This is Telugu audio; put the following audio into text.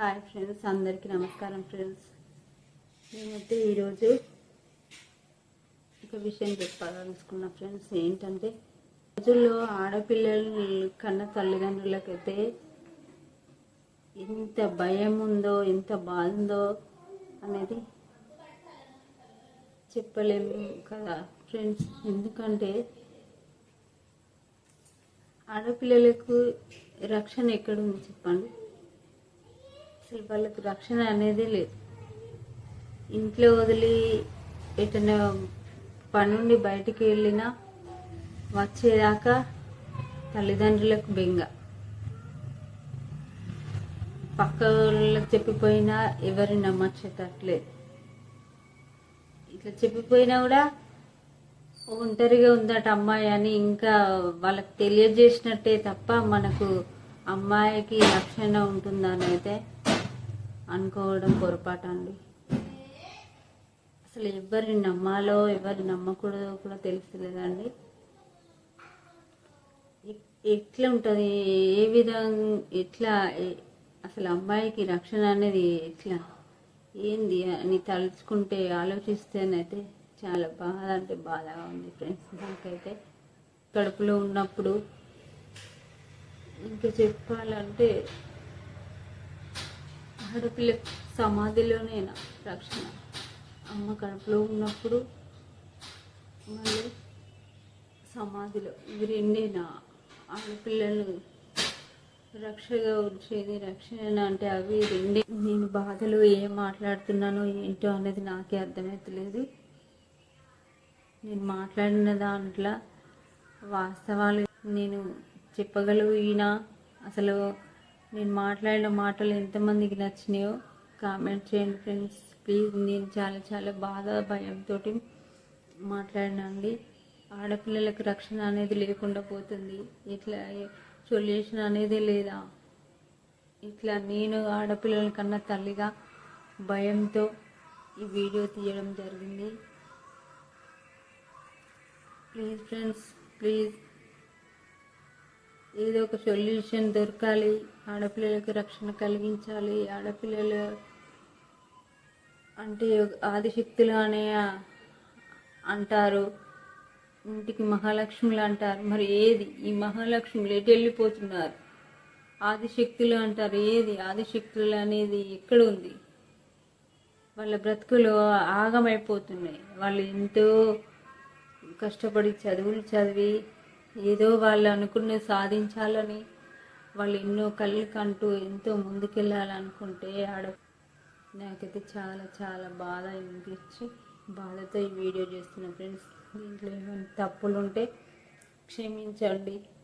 హాయ్ ఫ్రెండ్స్, అందరికీ నమస్కారం ఫ్రెండ్స్. నేనైతే ఈరోజు ఒక విషయం చెప్పాలనుకున్నా ఫ్రెండ్స్. ఏంటంటే రోజుల్లో ఆడపిల్లలు కన్న తల్లిదండ్రులకైతే ఎంత భయం ఉందో, ఎంత బాధ ఉందో అనేది చెప్పలేము కదా ఫ్రెండ్స్. ఎందుకంటే ఆడపిల్లలకు రక్షణ ఎక్కడుంది చెప్పండి. అసలు వాళ్ళకు రక్షణ అనేది లేదు. ఇంట్లో వదిలి ఎటైనా పనుండి బయటికి వెళ్ళినా వచ్చేదాకా తల్లిదండ్రులకు బెంగ. పక్క వాళ్ళకి చెప్పిపోయినా ఎవరి నమ్మచ్చేటట్లేదు. ఇట్లా చెప్పిపోయినా కూడా ఒంటరిగా ఉందట అమ్మాయి అని ఇంకా వాళ్ళకి తెలియజేసినట్టే తప్ప మనకు అమ్మాయికి రక్షణ ఉంటుందని అయితే అనుకోవడం పొరపాటు అండి. అసలు ఎవరిని నమ్మాలో ఎవరిని నమ్మకూడదో కూడా తెలుస్తలేదండి. ఎట్లా ఉంటుంది, ఏ విధంగా, ఎట్లా అసలు అమ్మాయికి రక్షణ అనేది ఎట్లా ఏంది అని తలుచుకుంటే ఆలోచిస్తేనైతే చాలా బాధ అంటే బాధగా ఉంది ఫ్రెండ్స్. నాకైతే కడుపులో ఉన్నప్పుడు ఇంకా చెప్పాలంటే ఆడపిల్ల సమాధిలోనేనా రక్షణ. అమ్మ కడుపులో ఉన్నప్పుడు మళ్ళీ సమాధిలో, ఇవి రెండేనా ఆడపిల్లలు రక్షగా ఉంచేది? రక్షణ అంటే అవి రెండే. నేను బాధలు ఏం మాట్లాడుతున్నానో ఏంటో అనేది నాకే అర్థమవుతలేదు. నేను మాట్లాడిన దాంట్లో వాస్తవాలు నేను చెప్పగలిగినా అసలు నేను మాట్లాడిన మాటలు ఎంతమందికి నచ్చినాయో కామెంట్ చేయండి ఫ్రెండ్స్ ప్లీజ్. నేను చాలా చాలా బాధ భయంతో మాట్లాడినండి. ఆడపిల్లలకు రక్షణ అనేది లేకుండా పోతుంది. ఇట్లా సొల్యూషన్ అనేది లేదా? ఇట్లా నేను ఆడపిల్లల కన్నా తల్లిగా భయంతో ఈ వీడియో తీయడం జరిగింది. ప్లీజ్ ఫ్రెండ్స్, ప్లీజ్ ఏదో ఒక సొల్యూషన్ దొరకాలి. ఆడపిల్లలకు రక్షణ కలిగించాలి. ఆడపిల్లలు అంటే ఆదిశక్తులు అనే అంటారు, ఇంటికి మహాలక్ష్ములు అంటారు. మరి ఏది ఈ మహాలక్ష్ములు ఎటు వెళ్ళిపోతున్నారు? ఆదిశక్తులు అంటారు, ఏది ఆదిశక్తులు అనేది ఎక్కడ ఉంది? వాళ్ళ బ్రతుకులు ఆగమైపోతున్నాయి. వాళ్ళు ఎంతో కష్టపడి చదువులు చదివి ఏదో వాళ్ళు అనుకున్న సాధించాలని వాళ్ళు ఎన్నో కళ్ళు కంటూ ఎంతో ముందుకెళ్ళాలనుకుంటే నాకైతే చాలా చాలా బాధ అనిపించి బాధతో ఈ వీడియో చేస్తున్నా ఫ్రెండ్స్. దీంట్లో ఏమైనా తప్పులు ఉంటే క్షమించండి.